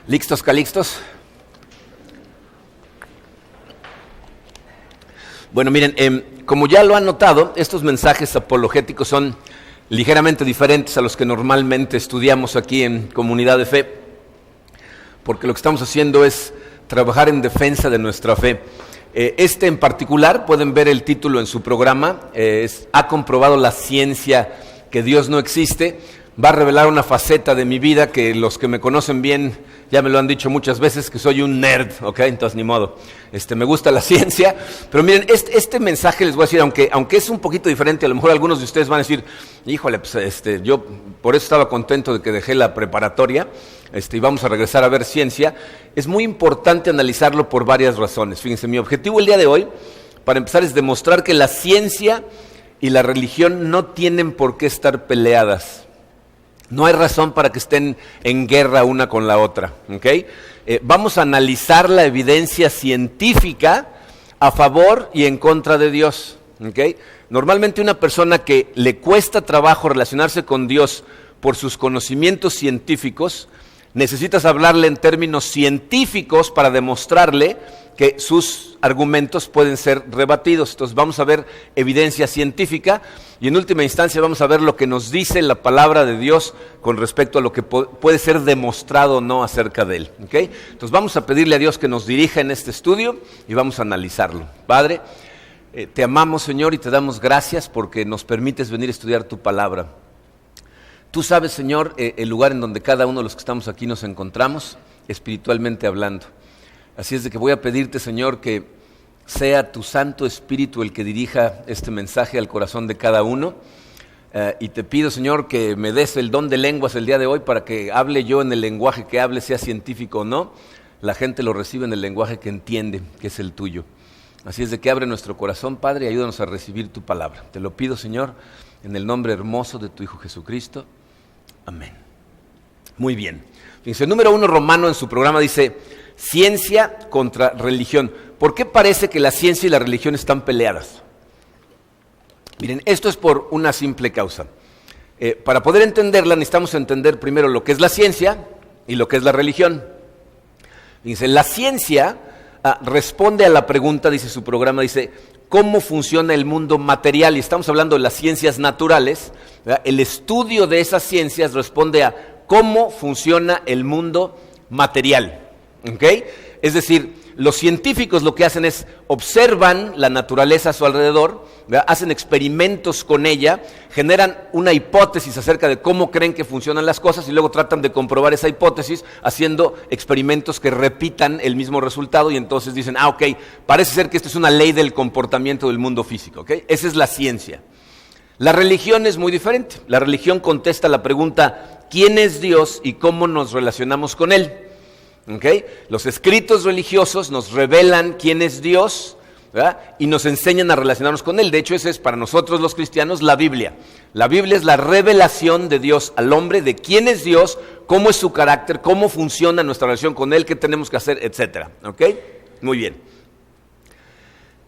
¿Lixtos, calixtos? Bueno, miren, como ya lo han notado, estos mensajes apologéticos son ligeramente diferentes a los que normalmente estudiamos aquí en Comunidad de Fe, porque lo que estamos haciendo es trabajar en defensa de nuestra fe. Este en particular, pueden ver el título en su programa, ¿ha comprobado la ciencia que Dios no existe? Va a revelar una faceta de mi vida que los que me conocen bien ya me lo han dicho muchas veces, que soy un nerd, ¿ok? Entonces ni modo, me gusta la ciencia, pero miren, este mensaje les voy a decir, aunque es un poquito diferente, a lo mejor algunos de ustedes van a decir, híjole, pues yo por eso estaba contento de que dejé la preparatoria, y vamos a regresar a ver ciencia. Es muy importante analizarlo por varias razones. Fíjense, mi objetivo el día de hoy, para empezar, es demostrar que la ciencia y la religión no tienen por qué estar peleadas. No hay razón para que estén en guerra una con la otra, ¿ok? Vamos a analizar la evidencia científica a favor y en contra de Dios, ¿ok? Normalmente una persona que le cuesta trabajo relacionarse con Dios por sus conocimientos científicos, necesitas hablarle en términos científicos para demostrarle que sus argumentos pueden ser rebatidos. Entonces vamos a ver evidencia científica y en última instancia vamos a ver lo que nos dice la palabra de Dios con respecto a lo que puede ser demostrado o no acerca de él. ¿Okay? Entonces vamos a pedirle a Dios que nos dirija en este estudio y vamos a analizarlo. Padre, te amamos, Señor, y te damos gracias porque nos permites venir a estudiar tu palabra. Tú sabes, Señor, el lugar en donde cada uno de los que estamos aquí nos encontramos, espiritualmente hablando. Así es de que voy a pedirte, Señor, que sea tu Santo Espíritu el que dirija este mensaje al corazón de cada uno. Y te pido, Señor, que me des el don de lenguas el día de hoy para que hable yo en el lenguaje que hable, sea científico o no. La gente lo recibe en el lenguaje que entiende, que es el tuyo. Así es de que abre nuestro corazón, Padre, y ayúdanos a recibir tu palabra. Te lo pido, Señor, en el nombre hermoso de tu Hijo Jesucristo. Amén. Muy bien. Fíjense, el número 1 romano en su programa dice: ciencia contra religión. ¿Por qué parece que la ciencia y la religión están peleadas? Miren, esto es por una simple causa. Para poder entenderla necesitamos entender primero lo que es la ciencia y lo que es la religión. Fíjense, la ciencia responde a la pregunta, dice su programa, dice: ¿cómo funciona el mundo material? Y estamos hablando de las ciencias naturales, ¿verdad? El estudio de esas ciencias responde a cómo funciona el mundo material. ¿Okay? Es decir, los científicos lo que hacen es observan la naturaleza a su alrededor, ¿verdad? Hacen experimentos con ella, generan una hipótesis acerca de cómo creen que funcionan las cosas y luego tratan de comprobar esa hipótesis haciendo experimentos que repitan el mismo resultado y entonces dicen, ok, parece ser que esto es una ley del comportamiento del mundo físico, ¿ok? Esa es la ciencia. La religión es muy diferente. La religión contesta la pregunta, ¿quién es Dios y cómo nos relacionamos con Él? ¿Okay? Los escritos religiosos nos revelan quién es Dios, ¿verdad? Y nos enseñan a relacionarnos con Él. De hecho, esa es para nosotros los cristianos la Biblia. La Biblia es la revelación de Dios al hombre, de quién es Dios, cómo es su carácter, cómo funciona nuestra relación con Él, qué tenemos que hacer, etc. ¿Okay? Muy bien.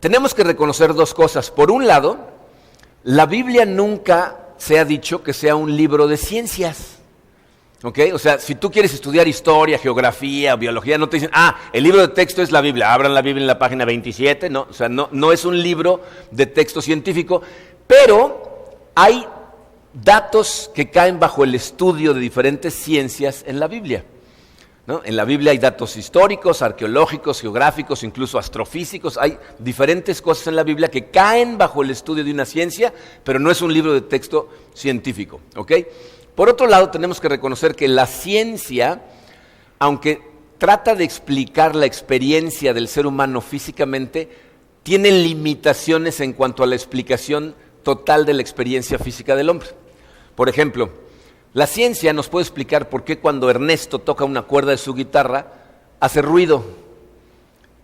Tenemos que reconocer dos cosas. Por un lado, la Biblia nunca se ha dicho que sea un libro de ciencias. ¿Okay? O sea, si tú quieres estudiar historia, geografía, biología, no te dicen, el libro de texto es la Biblia, abran la Biblia en la página 27, no, o sea, no es un libro de texto científico, pero hay datos que caen bajo el estudio de diferentes ciencias en la Biblia, ¿no? En la Biblia hay datos históricos, arqueológicos, geográficos, incluso astrofísicos, hay diferentes cosas en la Biblia que caen bajo el estudio de una ciencia, pero no es un libro de texto científico, ¿ok? Por otro lado, tenemos que reconocer que la ciencia, aunque trata de explicar la experiencia del ser humano físicamente, tiene limitaciones en cuanto a la explicación total de la experiencia física del hombre. Por ejemplo, la ciencia nos puede explicar por qué cuando Ernesto toca una cuerda de su guitarra hace ruido,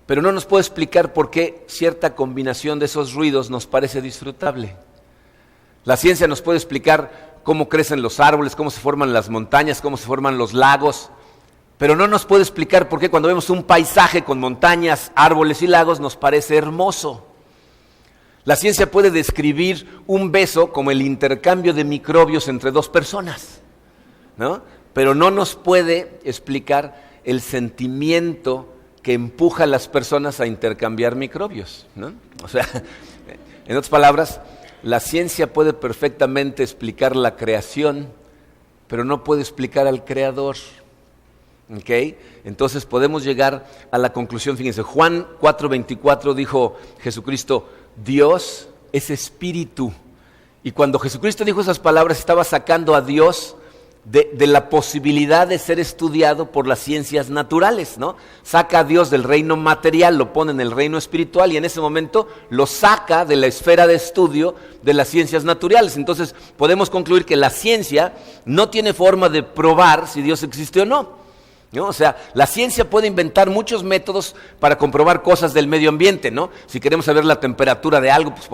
pero no nos puede explicar por qué cierta combinación de esos ruidos nos parece disfrutable. La ciencia nos puede explicar cómo crecen los árboles, cómo se forman las montañas, cómo se forman los lagos, pero no nos puede explicar por qué cuando vemos un paisaje con montañas, árboles y lagos nos parece hermoso. La ciencia puede describir un beso como el intercambio de microbios entre dos personas, ¿no? Pero no nos puede explicar el sentimiento que empuja a las personas a intercambiar microbios, ¿no? O sea, en otras palabras, la ciencia puede perfectamente explicar la creación, pero no puede explicar al creador. ¿Okay? Entonces podemos llegar a la conclusión, fíjense, Juan 4:24 dijo Jesucristo, Dios es espíritu. Y cuando Jesucristo dijo esas palabras, estaba sacando a Dios de la posibilidad de ser estudiado por las ciencias naturales, ¿no? Saca a Dios del reino material, lo pone en el reino espiritual y en ese momento lo saca de la esfera de estudio de las ciencias naturales. Entonces podemos concluir que la ciencia no tiene forma de probar si Dios existe o no. ¿No? O sea, la ciencia puede inventar muchos métodos para comprobar cosas del medio ambiente, ¿no? Si queremos saber la temperatura de algo, pues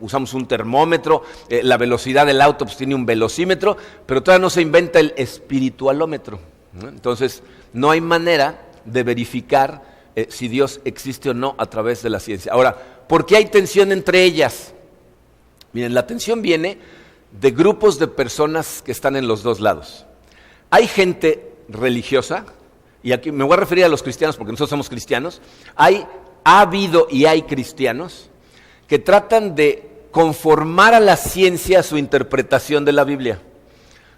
usamos un termómetro, la velocidad del auto pues tiene un velocímetro, pero todavía no se inventa el espiritualómetro, ¿no? Entonces, no hay manera de verificar si Dios existe o no a través de la ciencia. Ahora, ¿por qué hay tensión entre ellas? Miren, la tensión viene de grupos de personas que están en los dos lados. Hay gente religiosa, y aquí me voy a referir a los cristianos porque nosotros somos cristianos, ha habido y hay cristianos que tratan de conformar a la ciencia a su interpretación de la Biblia.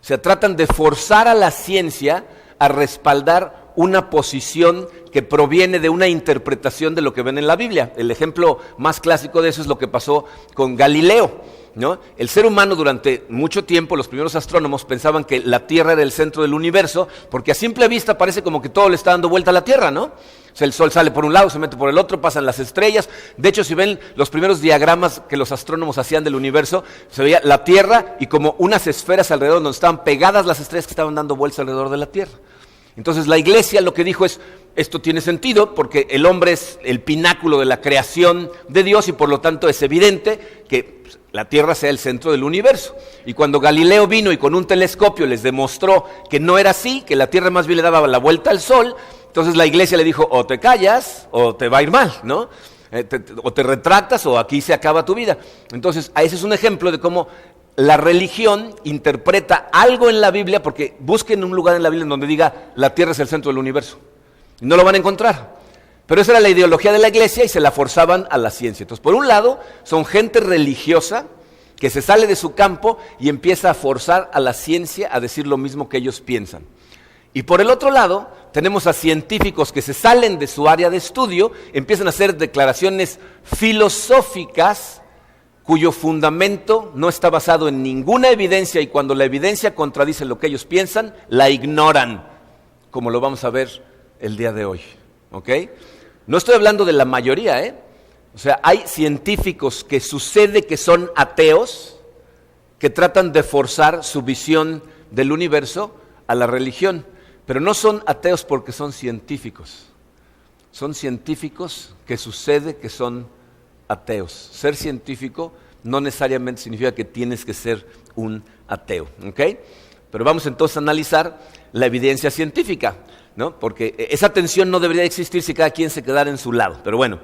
O sea, tratan de forzar a la ciencia a respaldar una posición que proviene de una interpretación de lo que ven en la Biblia. El ejemplo más clásico de eso es lo que pasó con Galileo, ¿no? El ser humano durante mucho tiempo, los primeros astrónomos pensaban que la Tierra era el centro del universo, porque a simple vista parece como que todo le está dando vuelta a la Tierra, ¿no? O sea, el Sol sale por un lado, se mete por el otro, pasan las estrellas. De hecho, si ven los primeros diagramas que los astrónomos hacían del universo, se veía la Tierra y como unas esferas alrededor donde estaban pegadas las estrellas que estaban dando vueltas alrededor de la Tierra. Entonces la iglesia lo que dijo es, esto tiene sentido porque el hombre es el pináculo de la creación de Dios y por lo tanto es evidente que la Tierra sea el centro del universo. Y cuando Galileo vino y con un telescopio les demostró que no era así, que la Tierra más bien le daba la vuelta al Sol, entonces la iglesia le dijo, o te callas o te va a ir mal, ¿no? O te retractas o aquí se acaba tu vida. Entonces, ese es un ejemplo de cómo la religión interpreta algo en la Biblia, porque busquen un lugar en la Biblia en donde diga la Tierra es el centro del universo. Y no lo van a encontrar. Pero esa era la ideología de la iglesia y se la forzaban a la ciencia. Entonces, por un lado, son gente religiosa que se sale de su campo y empieza a forzar a la ciencia a decir lo mismo que ellos piensan. Y por el otro lado, tenemos a científicos que se salen de su área de estudio, empiezan a hacer declaraciones filosóficas cuyo fundamento no está basado en ninguna evidencia y cuando la evidencia contradice lo que ellos piensan, la ignoran, como lo vamos a ver el día de hoy, ¿ok? No estoy hablando de la mayoría, O sea, hay científicos que sucede que son ateos, que tratan de forzar su visión del universo a la religión, pero no son ateos porque son científicos. Son científicos que sucede que son ateos. Ser científico no necesariamente significa que tienes que ser un ateo, ¿ok? Pero vamos entonces a analizar la evidencia científica, ¿no? Porque esa tensión no debería existir si cada quien se quedara en su lado. Pero bueno,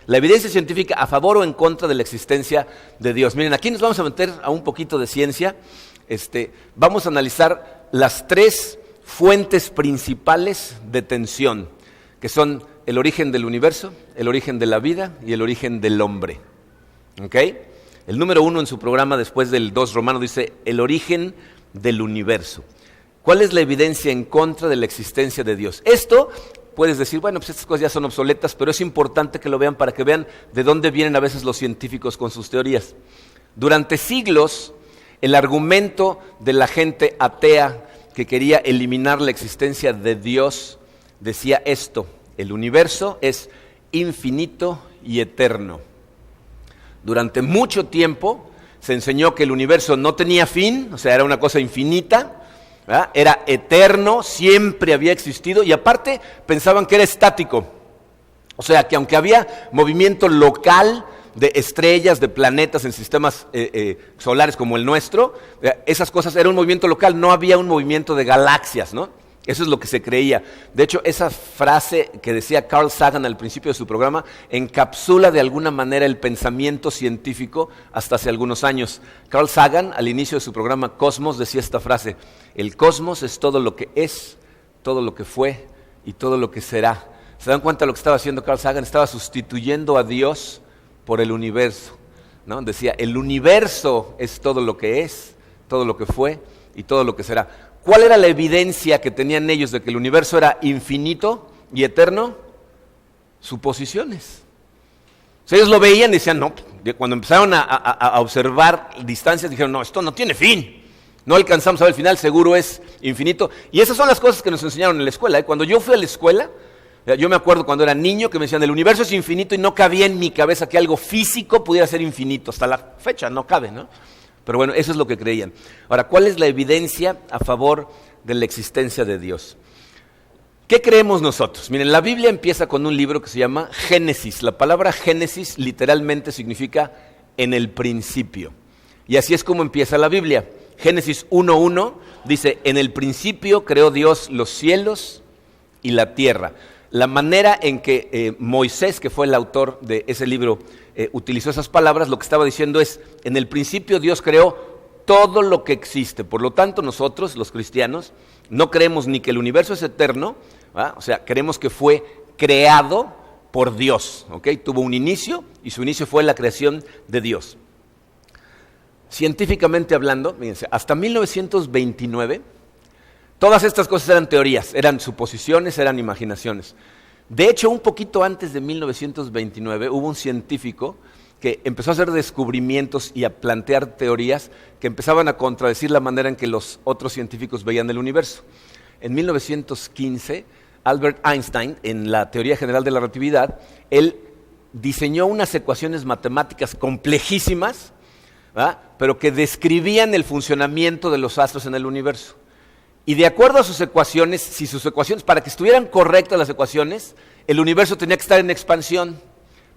la evidencia científica a favor o en contra de la existencia de Dios. Miren, aquí nos vamos a meter a un poquito de ciencia. Vamos a analizar las tres fuentes principales de tensión, que son el origen del universo, el origen de la vida y el origen del hombre. ¿Ok? El número 1 en su programa, después del 2 romano, dice el origen del universo. ¿Cuál es la evidencia en contra de la existencia de Dios? Esto, puedes decir, bueno, pues estas cosas ya son obsoletas, pero es importante que lo vean para que vean de dónde vienen a veces los científicos con sus teorías. Durante siglos, el argumento de la gente atea que quería eliminar la existencia de Dios decía esto: el universo es infinito y eterno. Durante mucho tiempo se enseñó que el universo no tenía fin, o sea, era una cosa infinita, ¿verdad? Era eterno, siempre había existido y aparte pensaban que era estático. O sea, que aunque había movimiento local de estrellas, de planetas en sistemas solares como el nuestro, esas cosas eran un movimiento local, no había un movimiento de galaxias, ¿no? Eso es lo que se creía. De hecho, esa frase que decía Carl Sagan al principio de su programa encapsula de alguna manera el pensamiento científico hasta hace algunos años. Carl Sagan, al inicio de su programa Cosmos, decía esta frase: el cosmos es todo lo que es, todo lo que fue y todo lo que será. ¿Se dan cuenta de lo que estaba haciendo Carl Sagan? Estaba sustituyendo a Dios por el universo, ¿no? Decía, el universo es todo lo que es, todo lo que fue y todo lo que será. ¿Cuál era la evidencia que tenían ellos de que el universo era infinito y eterno? Suposiciones. O sea, ellos lo veían y decían, no, cuando empezaron a observar distancias, dijeron, no, esto no tiene fin. No alcanzamos a ver el final, seguro es infinito. Y esas son las cosas que nos enseñaron en la escuela. Cuando yo fui a la escuela, yo me acuerdo cuando era niño que me decían, el universo es infinito y no cabía en mi cabeza que algo físico pudiera ser infinito. Hasta la fecha no cabe, ¿no? Pero bueno, eso es lo que creían. Ahora, ¿cuál es la evidencia a favor de la existencia de Dios? ¿Qué creemos nosotros? Miren, la Biblia empieza con un libro que se llama Génesis. La palabra Génesis literalmente significa en el principio. Y así es como empieza la Biblia. Génesis 1:1 dice, en el principio creó Dios los cielos y la tierra. La manera en que Moisés, que fue el autor de ese libro, utilizó esas palabras, lo que estaba diciendo es, en el principio Dios creó todo lo que existe. Por lo tanto, nosotros, los cristianos, no creemos ni que el universo es eterno, ¿verdad? O sea, creemos que fue creado por Dios, ¿ok? Tuvo un inicio y su inicio fue la creación de Dios. Científicamente hablando, fíjense, hasta 1929, todas estas cosas eran teorías, eran suposiciones, eran imaginaciones. De hecho, un poquito antes de 1929 hubo un científico que empezó a hacer descubrimientos y a plantear teorías que empezaban a contradecir la manera en que los otros científicos veían el universo. En 1915, Albert Einstein, en la teoría general de la relatividad, él diseñó unas ecuaciones matemáticas complejísimas, ¿verdad?, pero que describían el funcionamiento de los astros en el universo. Y de acuerdo a sus ecuaciones, si sus ecuaciones, para que estuvieran correctas las ecuaciones, el universo tenía que estar en expansión.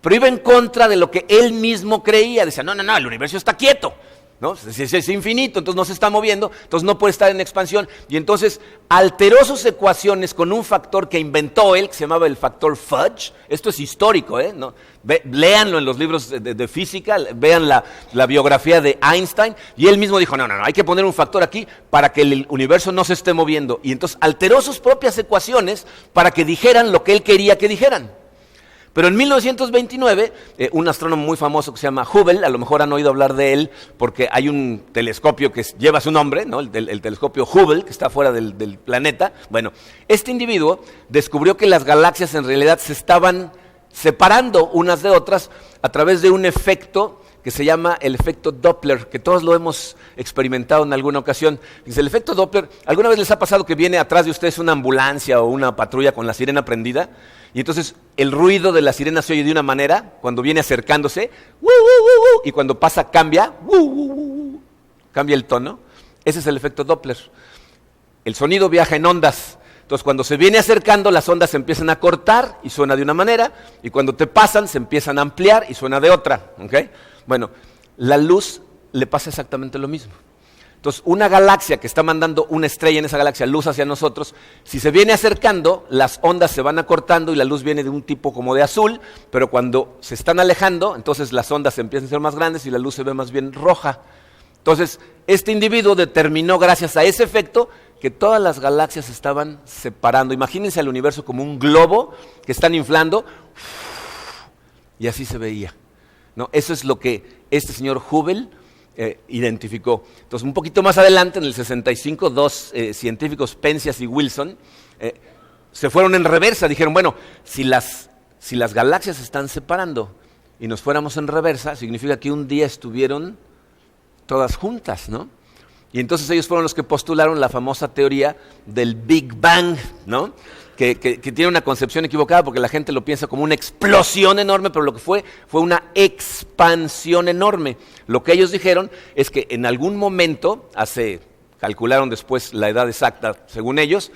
Pero iba en contra de lo que él mismo creía. Decía, no, el universo está quieto, ¿no? Es infinito, entonces no se está moviendo, entonces no puede estar en expansión. Y entonces alteró sus ecuaciones con un factor que inventó él, que se llamaba el factor Fudge. Esto es histórico, ¿no? Léanlo en los libros de física, vean la biografía de Einstein. Y él mismo dijo, no, hay que poner un factor aquí para que el universo no se esté moviendo. Y entonces alteró sus propias ecuaciones para que dijeran lo que él quería que dijeran. Pero en 1929, un astrónomo muy famoso que se llama Hubble, a lo mejor han oído hablar de él porque hay un telescopio que lleva su nombre, ¿no? el telescopio Hubble, que está fuera del planeta. Bueno, este individuo descubrió que las galaxias en realidad se estaban separando unas de otras a través de un efecto que se llama el efecto Doppler, que todos lo hemos experimentado en alguna ocasión. Dice, el efecto Doppler, ¿alguna vez les ha pasado que viene atrás de ustedes una ambulancia o una patrulla con la sirena prendida? Y entonces el ruido de la sirena se oye de una manera cuando viene acercándose, y cuando pasa cambia, cambia el tono. Ese es el efecto Doppler. El sonido viaja en ondas. Entonces, cuando se viene acercando, las ondas se empiezan a cortar y suena de una manera, y cuando te pasan, se empiezan a ampliar y suena de otra, ¿ok? Bueno, la luz le pasa exactamente lo mismo. Entonces, una galaxia que está mandando una estrella en esa galaxia, luz hacia nosotros, si se viene acercando, las ondas se van acortando y la luz viene de un tipo como de azul, pero cuando se están alejando, entonces las ondas empiezan a ser más grandes y la luz se ve más bien roja. Entonces, este individuo determinó, gracias a ese efecto, que todas las galaxias se estaban separando. Imagínense al universo como un globo que están inflando, y así se veía, ¿no? Eso es lo que este señor Hubble identificó. Entonces, un poquito más adelante, en el 65, dos científicos, Penzias y Wilson, se fueron en reversa. Dijeron, bueno, si las galaxias se están separando y nos fuéramos en reversa, significa que un día estuvieron todas juntas, ¿no? Y entonces ellos fueron los que postularon la famosa teoría del Big Bang, ¿no? Que tiene una concepción equivocada porque la gente lo piensa como una explosión enorme, pero lo que fue una expansión enorme. Lo que ellos dijeron es que en algún momento, calcularon después la edad exacta según ellos,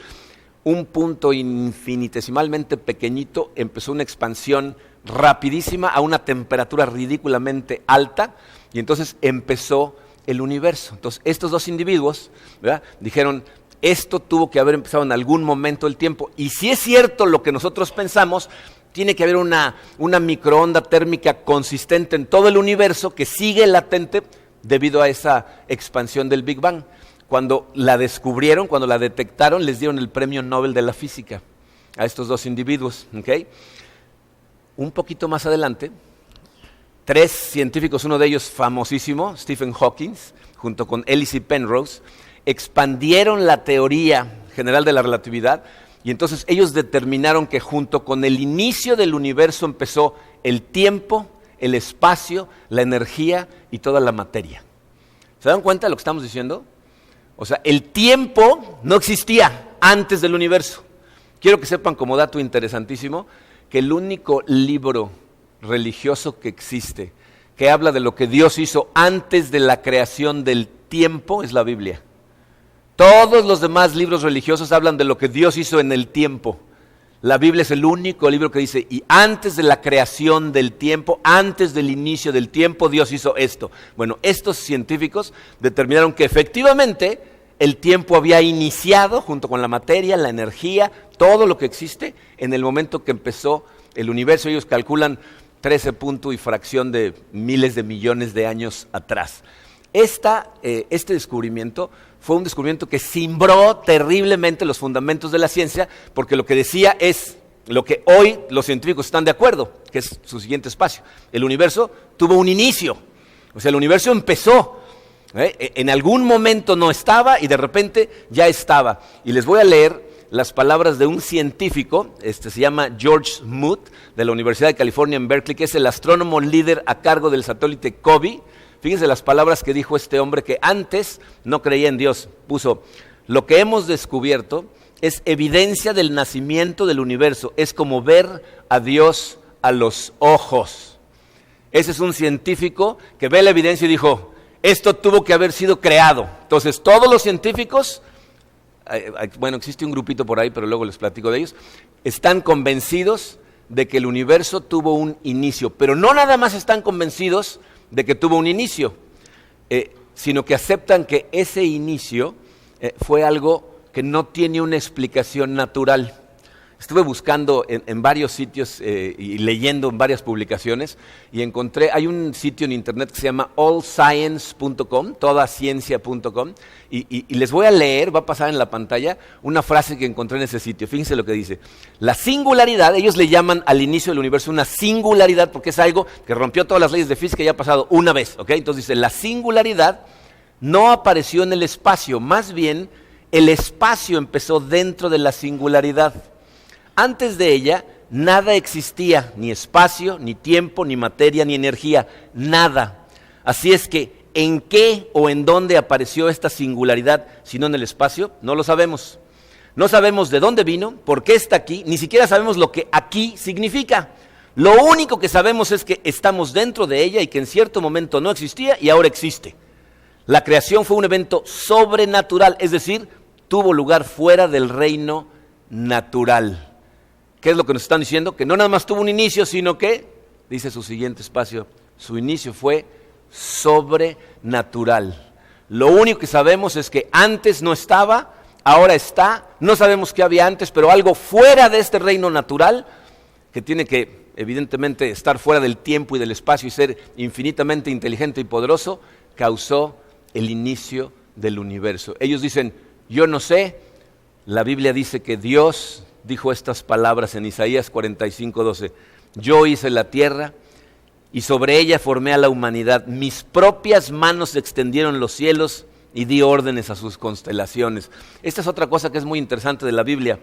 un punto infinitesimalmente pequeñito empezó una expansión rapidísima a una temperatura ridículamente alta, y entonces empezó el universo. Entonces, estos dos individuos, ¿verdad?, dijeron, esto tuvo que haber empezado en algún momento del tiempo. Y si es cierto lo que nosotros pensamos, tiene que haber una microonda térmica consistente en todo el universo que sigue latente debido a esa expansión del Big Bang. Cuando la descubrieron, cuando la detectaron, les dieron el premio Nobel de la física. a estos dos individuos. ¿Okay? Un poquito más adelante, 3 científicos, uno de ellos famosísimo, Stephen Hawking, junto con Ellis y Penrose, expandieron la teoría general de la relatividad y entonces ellos determinaron que junto con el inicio del universo empezó el tiempo, el espacio, la energía y toda la materia. ¿Se dan cuenta de lo que estamos diciendo? O sea, el tiempo no existía antes del universo. Quiero que sepan como dato interesantísimo que el único libro religioso que existe que habla de lo que Dios hizo antes de la creación del tiempo es la Biblia. Todos los demás libros religiosos hablan de lo que Dios hizo en el tiempo. La Biblia es el único libro que dice, y antes de la creación del tiempo, antes del inicio del tiempo, Dios hizo esto. Bueno, estos científicos determinaron que efectivamente el tiempo había iniciado junto con la materia, la energía, todo lo que existe en el momento que empezó el universo. Ellos calculan 13 punto y fracción de miles de millones de años atrás. Este descubrimiento fue un descubrimiento que cimbró terriblemente los fundamentos de la ciencia, porque lo que decía es lo que hoy los científicos están de acuerdo, que es su siguiente espacio. El universo tuvo un inicio, o sea, el universo empezó. En algún momento no estaba y de repente ya estaba. Y les voy a leer las palabras de un científico, se llama George Smoot, de la Universidad de California en Berkeley, que es el astrónomo líder a cargo del satélite COBE. Fíjense las palabras que dijo este hombre que antes no creía en Dios. Puso, lo que hemos descubierto es evidencia del nacimiento del universo. Es como ver a Dios a los ojos. Ese es un científico que ve la evidencia y dijo, esto tuvo que haber sido creado. Entonces, todos los científicos, bueno, existe un grupito por ahí, pero luego les platico de ellos, están convencidos de que el universo tuvo un inicio, pero no nada más están convencidos de que tuvo un inicio, sino que aceptan que ese inicio fue algo que no tiene una explicación natural. Estuve buscando en varios sitios y leyendo en varias publicaciones y encontré, hay un sitio en internet que se llama allscience.com, todaciencia.com, y les voy a leer, va a pasar en la pantalla, una frase que encontré en ese sitio. Fíjense lo que dice. La singularidad, ellos le llaman al inicio del universo una singularidad porque es algo que rompió todas las leyes de física y ha pasado una vez, ¿ok? Entonces dice, la singularidad no apareció en el espacio, más bien el espacio empezó dentro de la singularidad. Antes de ella, nada existía, ni espacio, ni tiempo, ni materia, ni energía, nada. Así es que, ¿en qué o en dónde apareció esta singularidad, si no en el espacio? No lo sabemos. No sabemos de dónde vino, por qué está aquí, ni siquiera sabemos lo que aquí significa. Lo único que sabemos es que estamos dentro de ella y que en cierto momento no existía y ahora existe. La creación fue un evento sobrenatural, es decir, tuvo lugar fuera del reino natural. ¿Qué es lo que nos están diciendo? Que no nada más tuvo un inicio, sino que, dice su siguiente espacio, su inicio fue sobrenatural. Lo único que sabemos es que antes no estaba, ahora está, no sabemos qué había antes, pero algo fuera de este reino natural, que tiene que evidentemente estar fuera del tiempo y del espacio y ser infinitamente inteligente y poderoso, causó el inicio del universo. Ellos dicen, yo no sé, la Biblia dice que Dios dijo estas palabras en Isaías 45:12, yo hice la tierra y sobre ella formé a la humanidad, mis propias manos extendieron los cielos y di órdenes a sus constelaciones. Esta es otra cosa que es muy interesante de la Biblia.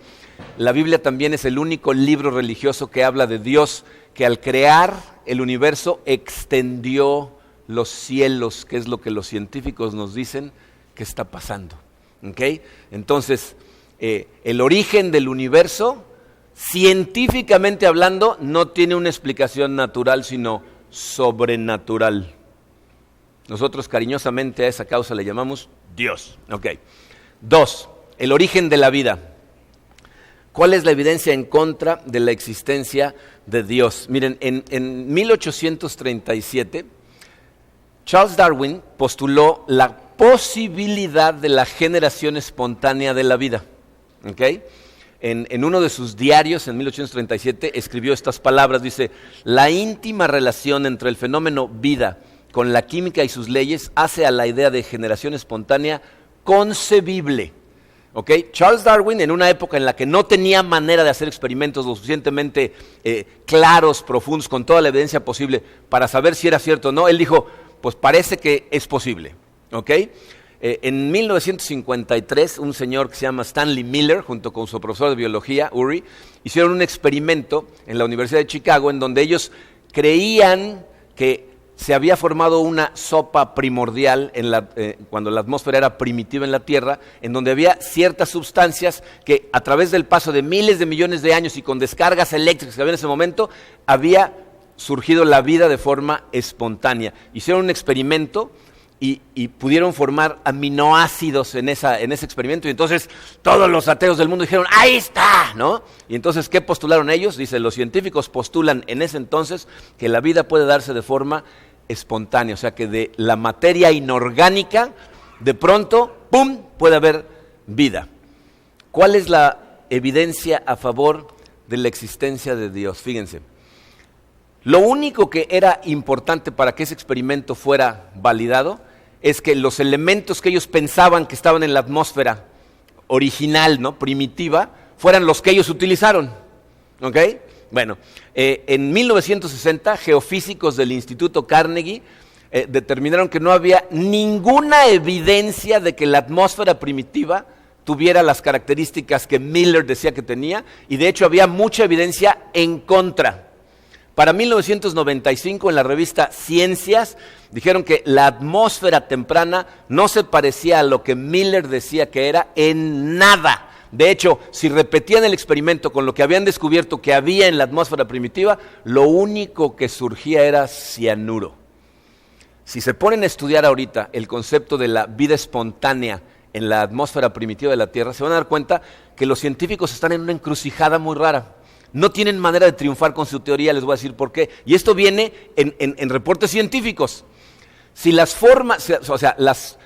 La Biblia también es el único libro religioso que habla de Dios, que al crear el universo extendió los cielos, que es lo que los científicos nos dicen que está pasando. ¿Okay? Entonces, el origen del universo, científicamente hablando, no tiene una explicación natural, sino sobrenatural. Nosotros cariñosamente a esa causa le llamamos Dios. Okay. 2, el origen de la vida. ¿Cuál es la evidencia en contra de la existencia de Dios? Miren, en 1837, Charles Darwin postuló la posibilidad de la generación espontánea de la vida. ¿Okay? En uno de sus diarios, en 1837, escribió estas palabras, dice, la íntima relación entre el fenómeno vida con la química y sus leyes hace a la idea de generación espontánea concebible. ¿ok? Charles Darwin, en una época en la que no tenía manera de hacer experimentos lo suficientemente claros, profundos, con toda la evidencia posible para saber si era cierto o no, él dijo, pues parece que es posible, ¿ok? En 1953, un señor que se llama Stanley Miller, junto con su profesor de biología, Urey, hicieron un experimento en la Universidad de Chicago en donde ellos creían que se había formado una sopa primordial cuando la atmósfera era primitiva en la Tierra, en donde había ciertas sustancias que a través del paso de miles de millones de años y con descargas eléctricas que había en ese momento, había surgido la vida de forma espontánea. Hicieron un experimento y pudieron formar aminoácidos en ese experimento, y entonces todos los ateos del mundo dijeron, ¡ahí está!, ¿no? Y entonces, ¿qué postularon ellos? Dice, los científicos postulan en ese entonces que la vida puede darse de forma espontánea, o sea que de la materia inorgánica, de pronto, ¡pum!, puede haber vida. ¿Cuál es la evidencia a favor de la existencia de Dios? Fíjense, lo único que era importante para que ese experimento fuera validado es que los elementos que ellos pensaban que estaban en la atmósfera original, ¿no?, primitiva, fueran los que ellos utilizaron, ¿ok? Bueno, en 1960, geofísicos del Instituto Carnegie determinaron que no había ninguna evidencia de que la atmósfera primitiva tuviera las características que Miller decía que tenía, y de hecho había mucha evidencia en contra. Para 1995, en la revista Ciencias, dijeron que la atmósfera temprana no se parecía a lo que Miller decía que era en nada. De hecho, si repetían el experimento con lo que habían descubierto que había en la atmósfera primitiva, lo único que surgía era cianuro. Si se ponen a estudiar ahorita el concepto de la vida espontánea en la atmósfera primitiva de la Tierra, se van a dar cuenta que los científicos están en una encrucijada muy rara. No tienen manera de triunfar con su teoría, les voy a decir por qué. Y esto viene en reportes científicos. Si las formas, o sea,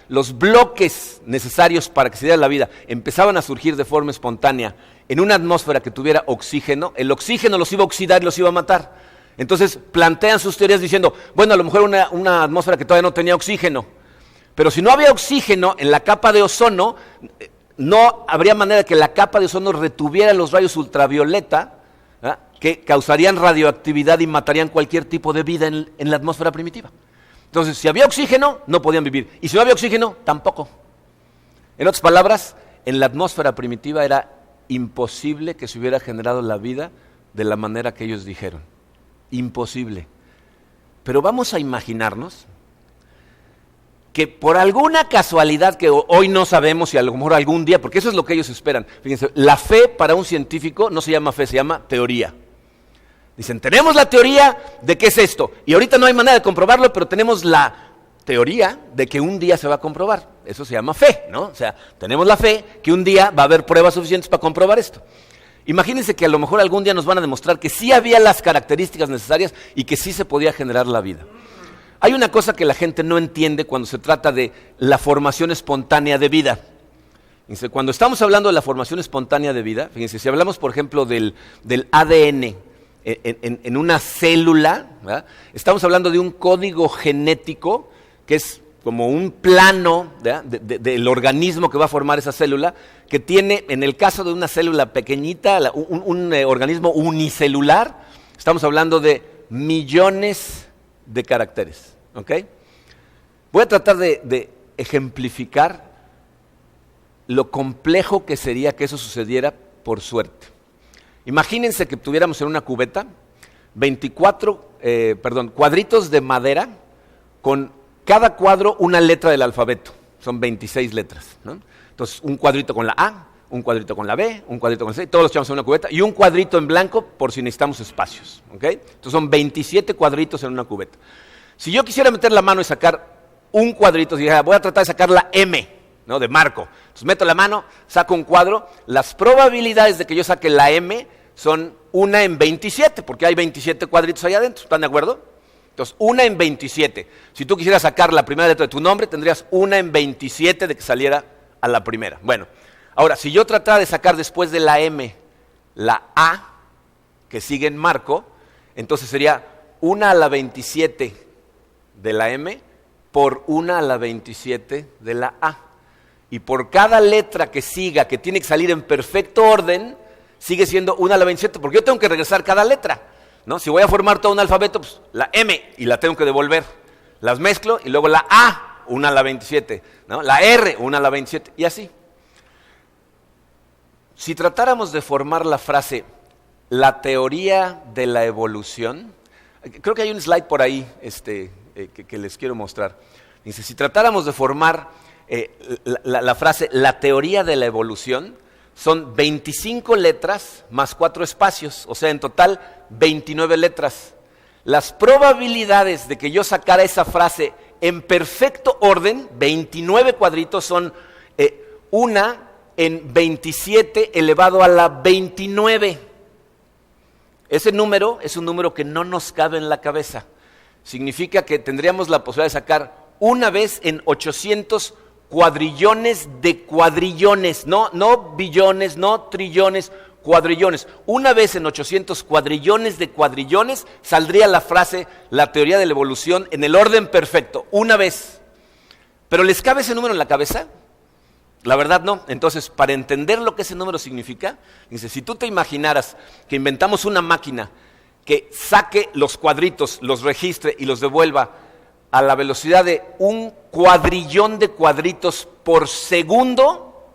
los bloques necesarios para que se diera la vida empezaban a surgir de forma espontánea en una atmósfera que tuviera oxígeno, el oxígeno los iba a oxidar y los iba a matar. Entonces plantean sus teorías diciendo, bueno, a lo mejor una atmósfera que todavía no tenía oxígeno. Pero si no había oxígeno en la capa de ozono, no habría manera de que la capa de ozono retuviera los rayos ultravioleta, que causarían radioactividad y matarían cualquier tipo de vida en la atmósfera primitiva. Entonces, si había oxígeno, no podían vivir. Y si no había oxígeno, tampoco. En otras palabras, en la atmósfera primitiva era imposible que se hubiera generado la vida de la manera que ellos dijeron. Imposible. Pero vamos a imaginarnos que por alguna casualidad que hoy no sabemos y a lo mejor algún día, porque eso es lo que ellos esperan. Fíjense, la fe para un científico no se llama fe, se llama teoría. Dicen, tenemos la teoría de qué es esto, y ahorita no hay manera de comprobarlo, pero tenemos la teoría de que un día se va a comprobar. Eso se llama fe, ¿no? O sea, tenemos la fe que un día va a haber pruebas suficientes para comprobar esto. Imagínense que a lo mejor algún día nos van a demostrar que sí había las características necesarias y que sí se podía generar la vida. Hay una cosa que la gente no entiende cuando se trata de la formación espontánea de vida. Fíjense, cuando estamos hablando de la formación espontánea de vida, fíjense, si hablamos, por ejemplo, del ADN en una célula, ¿verdad?, estamos hablando de un código genético que es como un plano del organismo que va a formar esa célula, que tiene, en el caso de una célula pequeñita, un organismo unicelular, estamos hablando de millones de caracteres, ¿ok? Voy a tratar de ejemplificar lo complejo que sería que eso sucediera por suerte. Imagínense que tuviéramos en una cubeta cuadritos de madera con cada cuadro una letra del alfabeto. Son 26 letras, ¿no? Entonces, un cuadrito con la A, un cuadrito con la B, un cuadrito con la C, todos los echamos en una cubeta, y un cuadrito en blanco por si necesitamos espacios, ¿ok? Entonces son 27 cuadritos en una cubeta. Si yo quisiera meter la mano y sacar un cuadrito, si dijera, voy a tratar de sacar la M, ¿no?, de Marco. Entonces meto la mano, saco un cuadro, las probabilidades de que yo saque la M son 1 en 27, porque hay 27 cuadritos ahí adentro, ¿están de acuerdo? Entonces, 1 en 27. Si tú quisieras sacar la primera letra de tu nombre, tendrías 1 en 27 de que saliera a la primera. Bueno, ahora, si yo tratara de sacar después de la M la A, que sigue en Marco, entonces sería 1 a la 27 de la M por 1 a la 27 de la A. y por cada letra que siga, que tiene que salir en perfecto orden, sigue siendo 1 a la 27, porque yo tengo que regresar cada letra, ¿no? Si voy a formar todo un alfabeto, pues la M, y la tengo que devolver. Las mezclo, y luego la A, 1 a la 27, ¿no? La R, 1 a la 27, y así. Si tratáramos de formar la frase, la teoría de la evolución, creo que hay un slide por ahí que les quiero mostrar. Dice, si tratáramos de formar la frase, la teoría de la evolución, son 25 letras más 4 espacios, o sea, en total 29 letras. Las probabilidades de que yo sacara esa frase en perfecto orden, 29 cuadritos, son 1 en 27 elevado a la 29. Ese número es un número que no nos cabe en la cabeza. Significa que tendríamos la posibilidad de sacar una vez en 800 cuadrillones de cuadrillones, no billones, no trillones, cuadrillones. Una vez en 800 cuadrillones de cuadrillones saldría la frase, la teoría de la evolución, en el orden perfecto, una vez. ¿Pero les cabe ese número en la cabeza? La verdad no. Entonces, para entender lo que ese número significa, dice, si tú te imaginaras que inventamos una máquina que saque los cuadritos, los registre y los devuelva a la velocidad de 1 cuadrillón de cuadritos por segundo,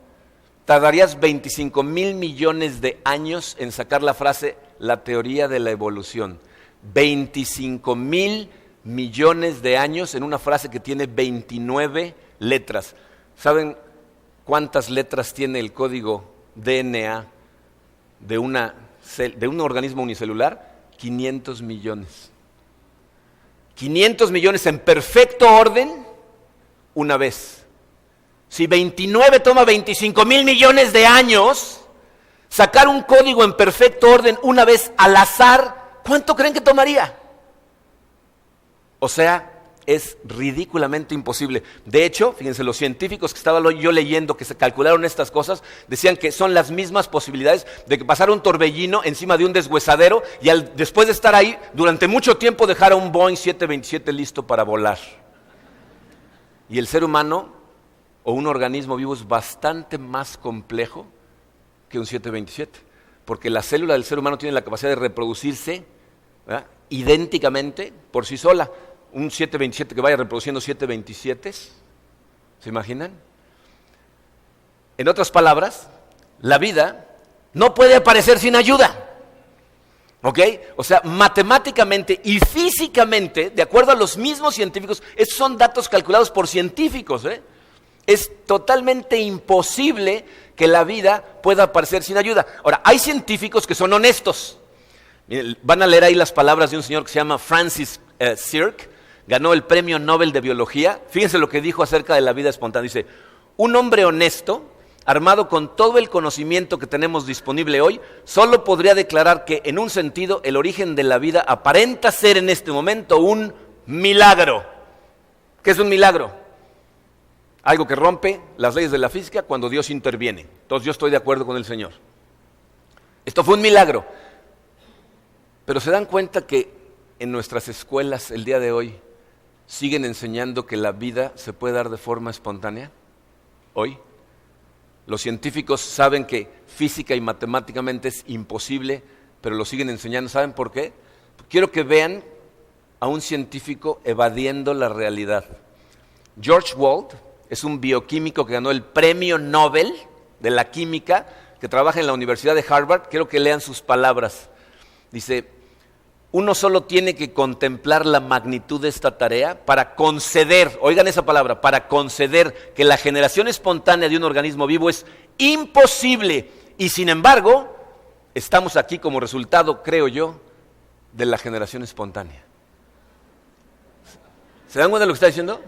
tardarías 25,000 millones de años en sacar la frase, la teoría de la evolución. 25,000 millones de años en una frase que tiene 29 letras. ¿Saben cuántas letras tiene el código DNA de un organismo unicelular? 500 millones. 500 millones en perfecto orden, una vez. Si 29 toma 25,000 millones de años, sacar un código en perfecto orden una vez al azar, ¿cuánto creen que tomaría? O sea, es ridículamente imposible. De hecho, fíjense, los científicos que estaba yo leyendo que se calcularon estas cosas, decían que son las mismas posibilidades de que pasara un torbellino encima de un deshuesadero y después de estar ahí durante mucho tiempo dejara un Boeing 727 listo para volar. Y el ser humano o un organismo vivo es bastante más complejo que un 727, porque la célula del ser humano tiene la capacidad de reproducirse, ¿verdad?, idénticamente por sí sola. Un 727 que vaya reproduciendo 727, ¿se imaginan? En otras palabras, la vida no puede aparecer sin ayuda, ¿ok? O sea, matemáticamente y físicamente, de acuerdo a los mismos científicos, estos son datos calculados por científicos, es totalmente imposible que la vida pueda aparecer sin ayuda. Ahora, hay científicos que son honestos. Miren, van a leer ahí las palabras de un señor que se llama Francis Crick. Ganó el premio Nobel de Biología. Fíjense lo que dijo acerca de la vida espontánea. Dice, un hombre honesto, armado con todo el conocimiento que tenemos disponible hoy, solo podría declarar que, en un sentido, el origen de la vida aparenta ser en este momento un milagro. ¿Qué es un milagro? Algo que rompe las leyes de la física cuando Dios interviene. Entonces yo estoy de acuerdo con el Señor. Esto fue un milagro. Pero ¿se dan cuenta que en nuestras escuelas el día de hoy siguen enseñando que la vida se puede dar de forma espontánea? Hoy los científicos saben que física y matemáticamente es imposible, pero lo siguen enseñando. ¿Saben por qué? Quiero que vean a un científico evadiendo la realidad. George Wald es un bioquímico que ganó el premio Nobel de la química, que trabaja en la Universidad de Harvard. Quiero que lean sus palabras. Dice, uno solo tiene que contemplar la magnitud de esta tarea para conceder, oigan esa palabra, para conceder que la generación espontánea de un organismo vivo es imposible. Y sin embargo, estamos aquí como resultado, creo yo, de la generación espontánea. ¿Se dan cuenta de lo que está diciendo?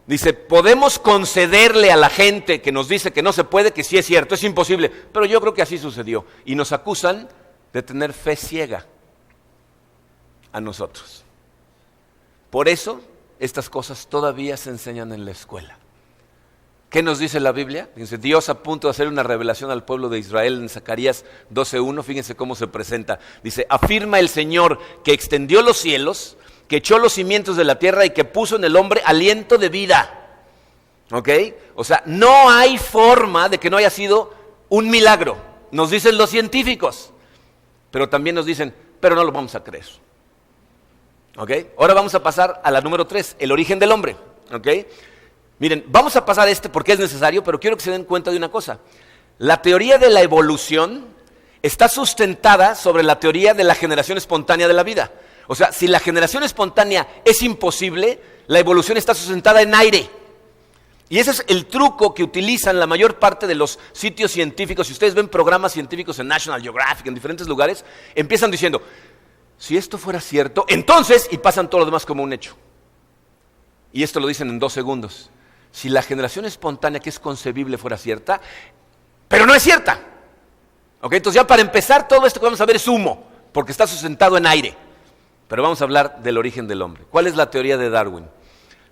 Dice, podemos concederle a la gente que nos dice que no se puede, que sí es cierto, es imposible, pero yo creo que así sucedió. Y nos acusan de tener fe ciega a nosotros. Por eso, estas cosas todavía se enseñan en la escuela. ¿Qué nos dice la Biblia? Dice, Dios a punto de hacer una revelación al pueblo de Israel en Zacarías 12:1, fíjense cómo se presenta. Dice, afirma el Señor que extendió los cielos, que echó los cimientos de la tierra y que puso en el hombre aliento de vida. ¿Ok? O sea, no hay forma de que no haya sido un milagro. Nos dicen los científicos. Pero también nos dicen, pero no lo vamos a creer. ¿Ok? Ahora vamos a pasar a la número 3, el origen del hombre. ¿Ok? Miren, vamos a pasar porque es necesario, pero quiero que se den cuenta de una cosa. La teoría de la evolución está sustentada sobre la teoría de la generación espontánea de la vida. O sea, si la generación espontánea es imposible, la evolución está sustentada en aire. Y ese es el truco que utilizan la mayor parte de los sitios científicos. Si ustedes ven programas científicos en National Geographic, en diferentes lugares, empiezan diciendo, si esto fuera cierto, entonces, y pasan todo lo demás como un hecho. Y esto lo dicen en 2 segundos. Si la generación espontánea que es concebible fuera cierta, pero no es cierta. ¿Ok? Entonces ya para empezar, todo esto que vamos a ver es humo, porque está sustentado en aire. Pero vamos a hablar del origen del hombre. ¿Cuál es la teoría de Darwin?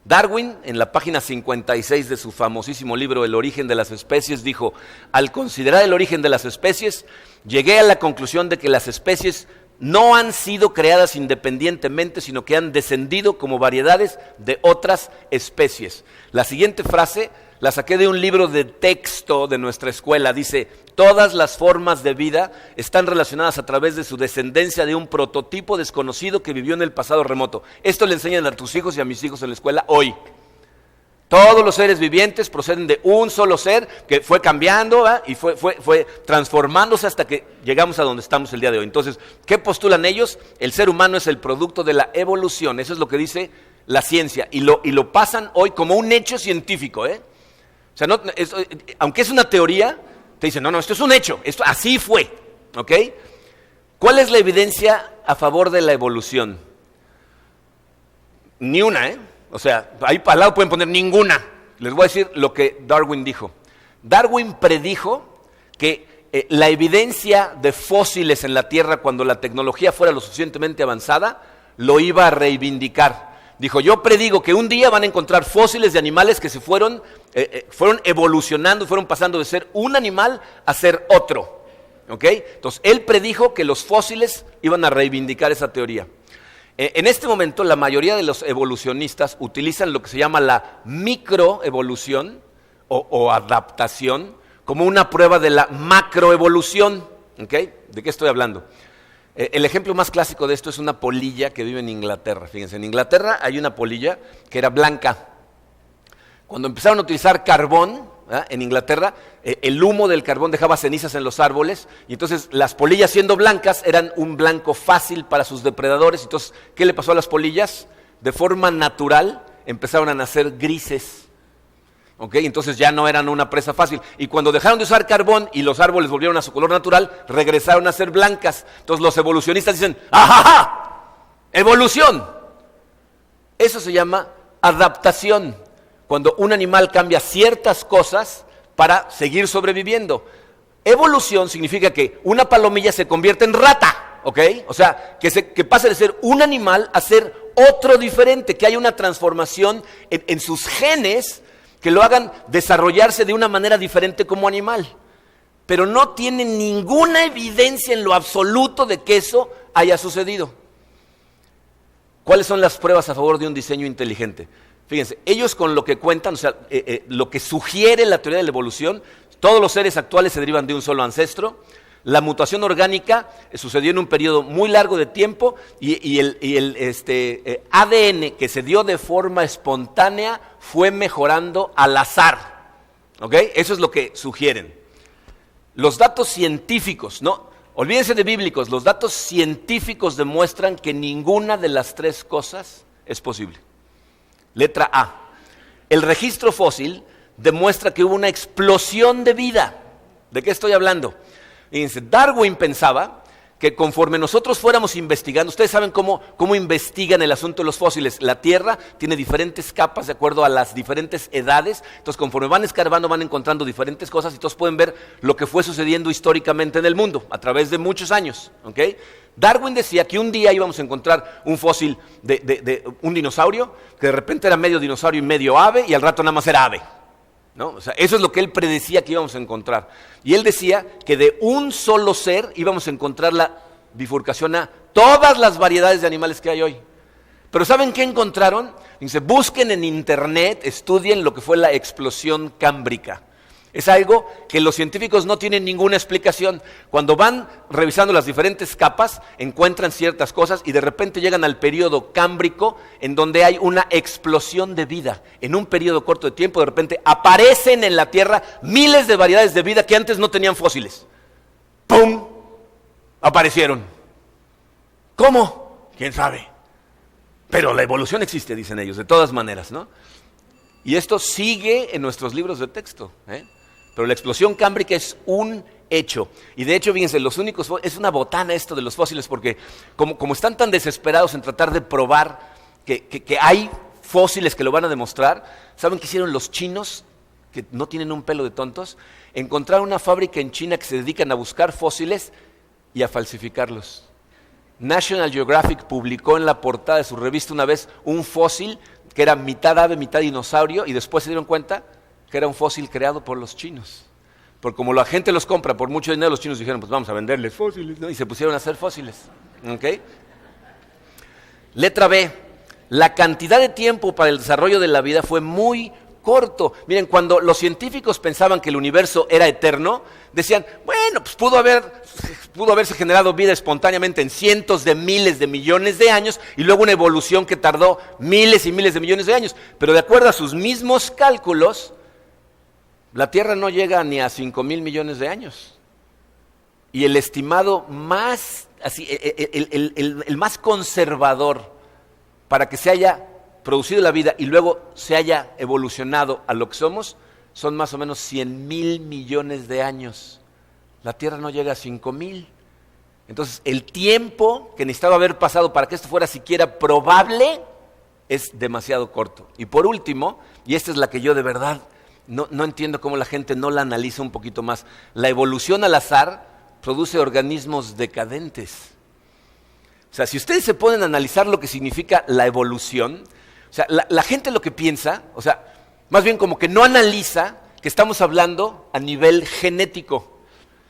Darwin, en la página 56 de su famosísimo libro El origen de las especies, dijo, al considerar el origen de las especies, llegué a la conclusión de que las especies no han sido creadas independientemente, sino que han descendido como variedades de otras especies. La siguiente frase la saqué de un libro de texto de nuestra escuela. Dice, todas las formas de vida están relacionadas a través de su descendencia de un prototipo desconocido que vivió en el pasado remoto. Esto le enseñan a tus hijos y a mis hijos en la escuela hoy. Todos los seres vivientes proceden de un solo ser que fue cambiando, ¿verdad? Y fue transformándose hasta que llegamos a donde estamos el día de hoy. Entonces, ¿qué postulan ellos? El ser humano es el producto de la evolución. Eso es lo que dice la ciencia. Y lo pasan hoy como un hecho científico, O sea, aunque es una teoría, te dicen, no, esto es un hecho. Esto así fue. ¿Ok? ¿Cuál es la evidencia a favor de la evolución? Ni una, O sea, ahí al lado pueden poner ninguna. Les voy a decir lo que Darwin dijo. Darwin predijo que la evidencia de fósiles en la Tierra cuando la tecnología fuera lo suficientemente avanzada, lo iba a reivindicar. Dijo, yo predigo que un día van a encontrar fósiles de animales que se fueron evolucionando, fueron pasando de ser un animal a ser otro. ¿Ok? Entonces, él predijo que los fósiles iban a reivindicar esa teoría. En este momento, la mayoría de los evolucionistas utilizan lo que se llama la microevolución o adaptación como una prueba de la macroevolución. ¿Ok? ¿De qué estoy hablando? El ejemplo más clásico de esto es una polilla que vive en Inglaterra. Fíjense, en Inglaterra hay una polilla que era blanca. Cuando empezaron a utilizar carbón, en Inglaterra, el humo del carbón dejaba cenizas en los árboles, y entonces las polillas, siendo blancas, eran un blanco fácil para sus depredadores. Entonces, ¿qué le pasó a las polillas? De forma natural empezaron a nacer grises. ¿Ok? Entonces ya no eran una presa fácil. Y cuando dejaron de usar carbón y los árboles volvieron a su color natural, regresaron a ser blancas. Entonces los evolucionistas dicen, ¡ajaja! ¡Evolución! Eso se llama adaptación. Cuando un animal cambia ciertas cosas para seguir sobreviviendo. Evolución significa que una palomilla se convierte en rata, ¿ok? O sea, que pase de ser un animal a ser otro diferente, que haya una transformación en sus genes que lo hagan desarrollarse de una manera diferente como animal. Pero no tienen ninguna evidencia en lo absoluto de que eso haya sucedido. ¿Cuáles son las pruebas a favor de un diseño inteligente? Fíjense, ellos con lo que cuentan, o sea, lo que sugiere la teoría de la evolución, todos los seres actuales se derivan de un solo ancestro. La mutación orgánica sucedió en un periodo muy largo de tiempo y el ADN que se dio de forma espontánea fue mejorando al azar. ¿Ok? Eso es lo que sugieren. Los datos científicos, no, olvídense de bíblicos, los datos científicos demuestran que ninguna de las 3 cosas es posible. Letra A. El registro fósil demuestra que hubo una explosión de vida. ¿De qué estoy hablando? Fíjense, Darwin pensaba que conforme nosotros fuéramos investigando, ustedes saben cómo investigan el asunto de los fósiles. La Tierra tiene diferentes capas de acuerdo a las diferentes edades. Entonces, conforme van escarbando, van encontrando diferentes cosas y todos pueden ver lo que fue sucediendo históricamente en el mundo a través de muchos años. ¿Ok? Darwin decía que un día íbamos a encontrar un fósil de un dinosaurio, que de repente era medio dinosaurio y medio ave, y al rato nada más era ave. ¿No? O sea, eso es lo que él predecía que íbamos a encontrar. Y él decía que de un solo ser íbamos a encontrar la bifurcación a todas las variedades de animales que hay hoy. Pero ¿saben qué encontraron? Dice, busquen en internet, estudien lo que fue la explosión cámbrica. Es algo que los científicos no tienen ninguna explicación. Cuando van revisando las diferentes capas, encuentran ciertas cosas y de repente llegan al periodo cámbrico en donde hay una explosión de vida. En un periodo corto de tiempo, de repente aparecen en la Tierra miles de variedades de vida que antes no tenían fósiles. ¡Pum! Aparecieron. ¿Cómo? ¿Quién sabe? Pero la evolución existe, dicen ellos, de todas maneras, ¿no? Y esto sigue en nuestros libros de texto, ¿eh? Pero la explosión cámbrica es un hecho. Y de hecho, fíjense, es una botana esto de los fósiles, porque como están tan desesperados en tratar de probar que hay fósiles que lo van a demostrar, ¿saben qué hicieron los chinos, que no tienen un pelo de tontos? Encontraron una fábrica en China que se dedican a buscar fósiles y a falsificarlos. National Geographic publicó en la portada de su revista una vez un fósil que era mitad ave, mitad dinosaurio, y después se dieron cuenta que era un fósil creado por los chinos. Porque como la gente los compra por mucho dinero, los chinos dijeron, pues vamos a venderles fósiles, ¿no? Y se pusieron a hacer fósiles. ¿Okay? Letra B. La cantidad de tiempo para el desarrollo de la vida fue muy corto. Miren, cuando los científicos pensaban que el universo era eterno, decían, bueno, pues pudo haberse generado vida espontáneamente en cientos de miles de millones de años y luego una evolución que tardó miles y miles de millones de años. Pero de acuerdo a sus mismos cálculos, la Tierra no llega ni a 5,000 millones de años. Y el estimado más, así, el más conservador para que se haya producido la vida y luego se haya evolucionado a lo que somos, son más o menos 100,000 millones de años. La Tierra no llega a 5,000. Entonces, el tiempo que necesitaba haber pasado para que esto fuera siquiera probable es demasiado corto. Y por último, y esta es la que yo de verdad no entiendo cómo la gente no la analiza un poquito más, la evolución al azar produce organismos decadentes. O sea, si ustedes se ponen a analizar lo que significa la evolución, o sea, la gente lo que piensa, o sea, más bien como que no analiza que estamos hablando a nivel genético.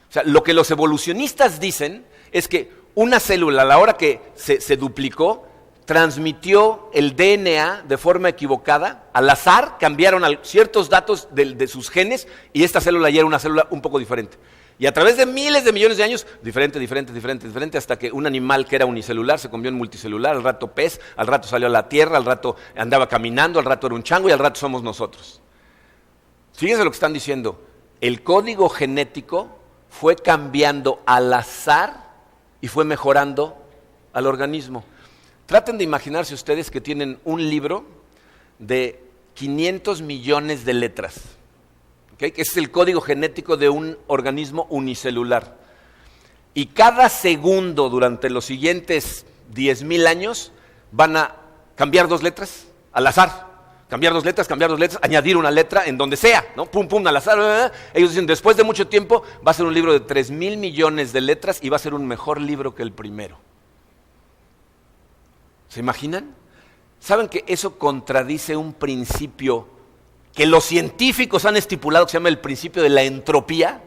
O sea, lo que los evolucionistas dicen es que una célula, a la hora que se duplicó, transmitió el DNA de forma equivocada, al azar, cambiaron ciertos datos de sus genes y esta célula ya era una célula un poco diferente. Y a través de miles de millones de años, diferente, hasta que un animal que era unicelular se convirtió en multicelular, al rato pez, al rato salió a la tierra, al rato andaba caminando, al rato era un chango y al rato somos nosotros. Fíjense lo que están diciendo, el código genético fue cambiando al azar y fue mejorando al organismo. Traten de imaginarse ustedes que tienen un libro de 500 millones de letras. ¿Okay? Que es el código genético de un organismo unicelular. Y cada segundo durante los siguientes 10,000 años van a cambiar 2 letras al azar. Cambiar dos letras, añadir una letra en donde sea, ¿no? Pum, pum, al azar. Ellos dicen, después de mucho tiempo va a ser un libro de 3,000 millones de letras y va a ser un mejor libro que el primero. ¿Se imaginan? ¿Saben que eso contradice un principio que los científicos han estipulado que se llama el principio de la entropía?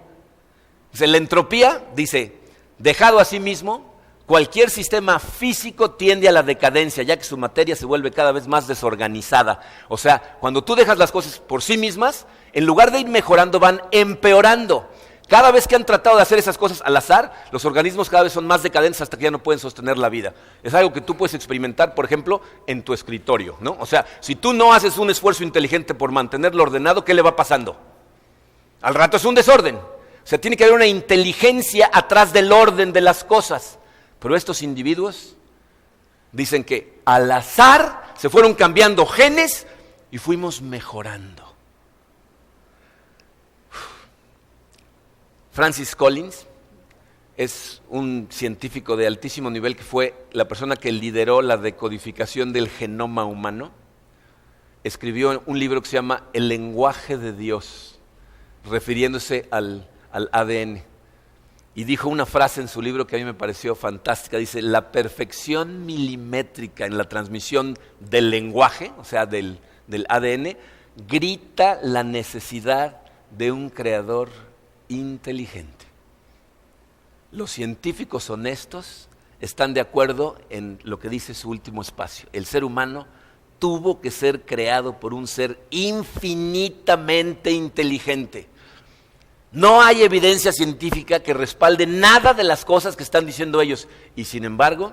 La entropía dice, dejado a sí mismo, cualquier sistema físico tiende a la decadencia, ya que su materia se vuelve cada vez más desorganizada. O sea, cuando tú dejas las cosas por sí mismas, en lugar de ir mejorando, van empeorando. Cada vez que han tratado de hacer esas cosas al azar, los organismos cada vez son más decadentes hasta que ya no pueden sostener la vida. Es algo que tú puedes experimentar, por ejemplo, en tu escritorio, ¿no? O sea, si tú no haces un esfuerzo inteligente por mantenerlo ordenado, ¿qué le va pasando? Al rato es un desorden. O sea, tiene que haber una inteligencia atrás del orden de las cosas. Pero estos individuos dicen que al azar se fueron cambiando genes y fuimos mejorando. Francis Collins es un científico de altísimo nivel que fue la persona que lideró la decodificación del genoma humano. Escribió un libro que se llama El lenguaje de Dios, refiriéndose al ADN. Y dijo una frase en su libro que a mí me pareció fantástica. Dice, la perfección milimétrica en la transmisión del lenguaje, o sea, del ADN, grita la necesidad de un creador inteligente. Los científicos honestos están de acuerdo en lo que dice su último espacio. El ser humano tuvo que ser creado por un ser infinitamente inteligente. No hay evidencia científica que respalde nada de las cosas que están diciendo ellos. Y sin embargo,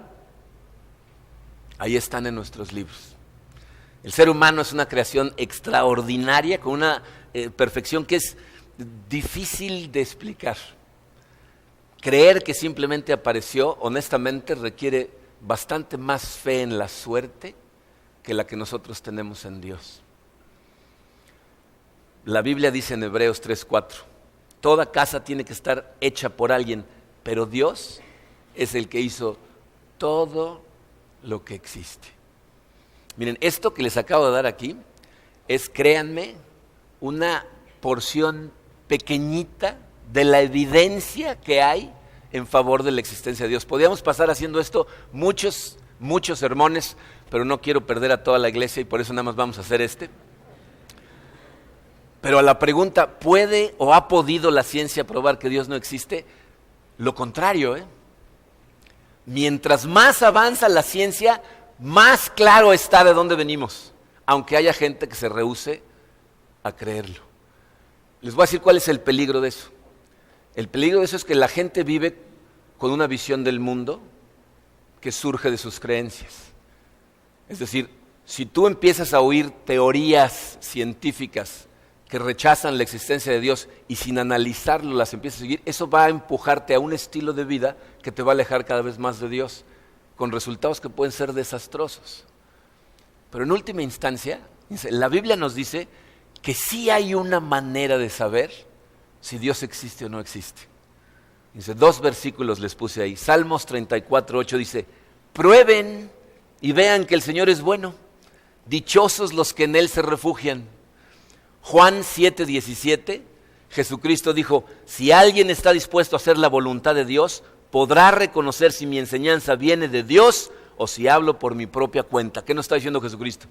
ahí están en nuestros libros. El ser humano es una creación extraordinaria, con una perfección que es difícil de explicar. Creer que simplemente apareció, honestamente, requiere bastante más fe en la suerte que la que nosotros tenemos en Dios. La Biblia dice en Hebreos 3:4, toda casa tiene que estar hecha por alguien, pero Dios es el que hizo todo lo que existe. Miren, esto que les acabo de dar aquí es, créanme, una porción pequeñita de la evidencia que hay en favor de la existencia de Dios. Podríamos pasar haciendo esto muchos sermones, pero no quiero perder a toda la iglesia y por eso nada más vamos a hacer este. Pero a la pregunta, ¿puede o ha podido la ciencia probar que Dios no existe? Lo contrario, Mientras más avanza la ciencia, más claro está de dónde venimos, aunque haya gente que se rehúse a creerlo. Les voy a decir cuál es el peligro de eso. El peligro de eso es que la gente vive con una visión del mundo que surge de sus creencias. Es decir, si tú empiezas a oír teorías científicas que rechazan la existencia de Dios y sin analizarlo las empiezas a seguir, eso va a empujarte a un estilo de vida que te va a alejar cada vez más de Dios, con resultados que pueden ser desastrosos. Pero en última instancia, la Biblia nos dice que sí hay una manera de saber si Dios existe o no existe. Dice, 2 versículos les puse ahí. Salmos 34:8 dice, prueben y vean que el Señor es bueno, dichosos los que en Él se refugian. Juan 7:17, Jesucristo dijo, si alguien está dispuesto a hacer la voluntad de Dios, podrá reconocer si mi enseñanza viene de Dios o si hablo por mi propia cuenta. ¿Qué nos está diciendo Jesucristo?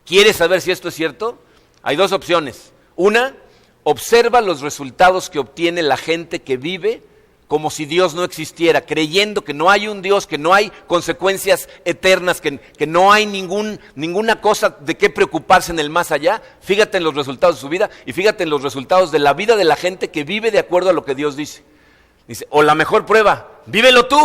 ¿Quieres saber si esto es cierto? Hay 2 opciones. Una, observa los resultados que obtiene la gente que vive como si Dios no existiera, creyendo que no hay un Dios, que no hay consecuencias eternas, que no hay ninguna cosa de qué preocuparse en el más allá. Fíjate en los resultados de su vida y fíjate en los resultados de la vida de la gente que vive de acuerdo a lo que Dios dice. Dice, o la mejor prueba, vívelo tú,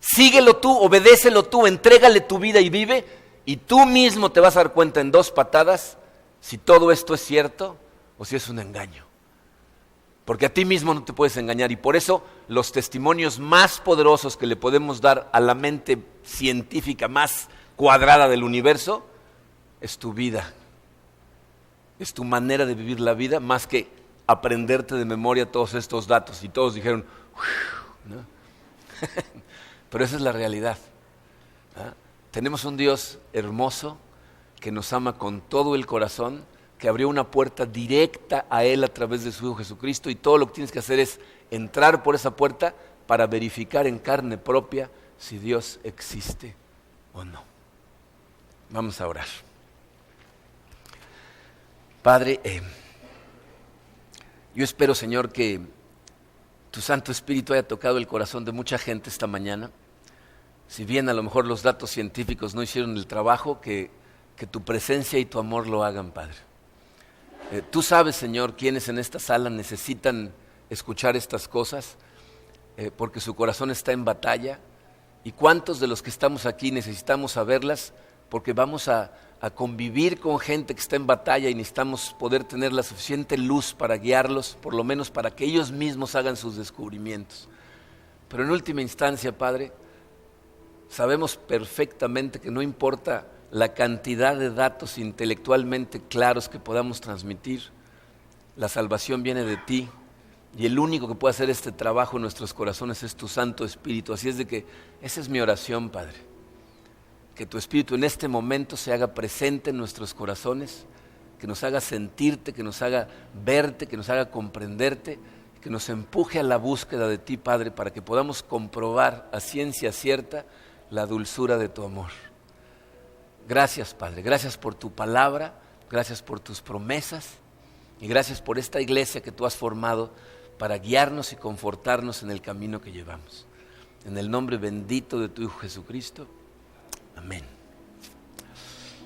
síguelo tú, obedécelo tú, entrégale tu vida y vive, y tú mismo te vas a dar cuenta en 2 patadas si todo esto es cierto o si es un engaño. Porque a ti mismo no te puedes engañar y por eso los testimonios más poderosos que le podemos dar a la mente científica más cuadrada del universo es tu vida, es tu manera de vivir la vida, más que aprenderte de memoria todos estos datos. Y todos dijeron, ¿no? Pero esa es la realidad. Tenemos un Dios hermoso que nos ama con todo el corazón, que abrió una puerta directa a Él a través de su Hijo Jesucristo, y todo lo que tienes que hacer es entrar por esa puerta para verificar en carne propia si Dios existe o no. Vamos a orar. Padre, yo espero, Señor, que tu Santo Espíritu haya tocado el corazón de mucha gente esta mañana. Si bien a lo mejor los datos científicos no hicieron el trabajo, que tu presencia y tu amor lo hagan, Padre. Tú sabes, Señor, quiénes en esta sala necesitan escuchar estas cosas, porque su corazón está en batalla, y cuántos de los que estamos aquí necesitamos saberlas, porque vamos a convivir con gente que está en batalla y necesitamos poder tener la suficiente luz para guiarlos, por lo menos para que ellos mismos hagan sus descubrimientos. Pero en última instancia, Padre, sabemos perfectamente que no importa la cantidad de datos intelectualmente claros que podamos transmitir, la salvación viene de ti, y el único que puede hacer este trabajo en nuestros corazones es tu Santo Espíritu. Así es de que esa es mi oración, Padre, que tu Espíritu en este momento se haga presente en nuestros corazones, que nos haga sentirte, que nos haga verte, que nos haga comprenderte, que nos empuje a la búsqueda de ti, Padre, para que podamos comprobar a ciencia cierta la dulzura de tu amor. Gracias, Padre, gracias por tu palabra, gracias por tus promesas y gracias por esta iglesia que tú has formado para guiarnos y confortarnos en el camino que llevamos. En el nombre bendito de tu Hijo Jesucristo. Amén.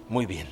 Muy bien.